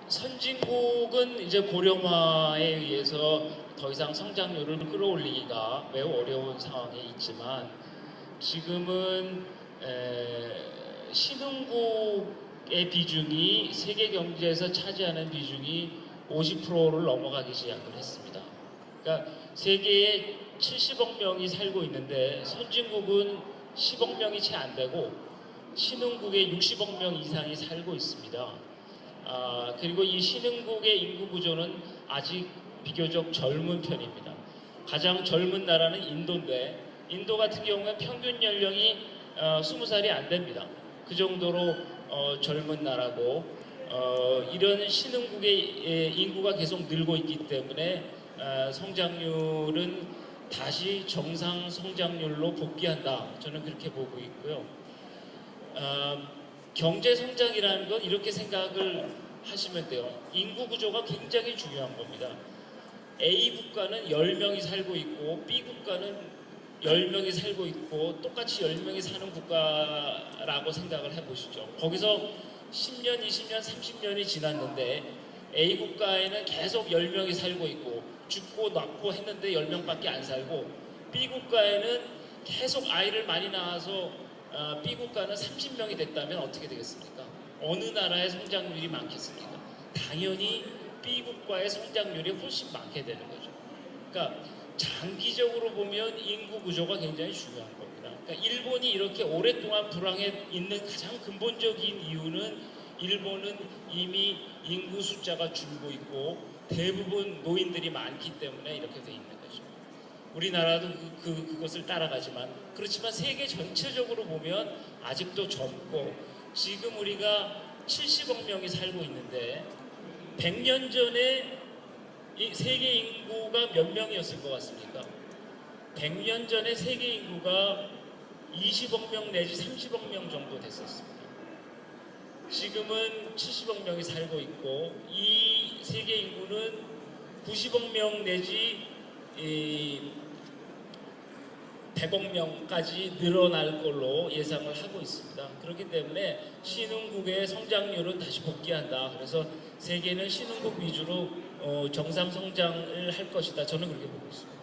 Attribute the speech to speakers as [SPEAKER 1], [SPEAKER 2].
[SPEAKER 1] 선진국은 이제 고령화에 의해서 더 이상 성장률을 끌어올리기가 매우 어려운 상황에 있지만 지금은 신흥국의 비중이 세계 경제에서 차지하는 비중이 50%를 넘어가기 시작을 했습니다. 그러니까 세계에 70억 명이 살고 있는데 선진국은 10억 명이 채 안 되고 신흥국에 60억 명 이상이 살고 있습니다. 그리고 이 신흥국의 인구 구조는 아직 비교적 젊은 편입니다. 가장 젊은 나라는 인도인데 인도 같은 경우에 평균 연령이 20살이 안 됩니다. 그 정도로 젊은 나라고 이런 신흥국의 인구가 계속 늘고 있기 때문에 성장률은 다시 정상 성장률로 복귀한다. 저는 그렇게 보고 있고요. 경제 성장이라는 건 이렇게 생각을 하시면 돼요. 인구 구조가 굉장히 중요한 겁니다. A 국가는 10명이 살고 있고 B 국가는 10명이 살고 있고 똑같이 10명이 사는 국가라고 생각을 해보시죠. 거기서 10년, 20년, 30년이 지났는데 A 국가에는 계속 10명이 살고 있고 죽고 낳고 했는데 10명밖에 안 살고 B 국가에는 계속 아이를 많이 낳아서 B 국가는 30명이 됐다면 어떻게 되겠습니까? 어느 나라의 성장률이 많겠습니까? 당연히 B 국가의 성장률이 훨씬 많게 되는 거죠. 그러니까 장기적으로 보면 인구 구조가 굉장히 중요한 겁니다. 그러니까 일본이 이렇게 오랫동안 불황에 있는 가장 근본적인 이유는 일본은 이미 인구 숫자가 줄고 있고 대부분 노인들이 많기 때문에 이렇게 돼 있는 거죠. 우리나라도 그것을 따라가지만 그렇지만 세계 전체적으로 보면 아직도 젊고 지금 우리가 70억 명이 살고 있는데 100년 전에 이 세계 인구가 몇 명이었을 것 같습니까? 100년 전에 세계 인구가 20억 명 내지 30억 명 정도 됐었습니다. 지금은 70억 명이 살고 있고 이 세계 인구는 90억 명 내지 100억 명까지 늘어날 걸로 예상을 하고 있습니다. 그렇기 때문에 신흥국의 성장률은 다시 복귀한다. 그래서 세계는 신흥국 위주로 정상 성장을 할 것이다. 저는 그렇게 보고 있습니다.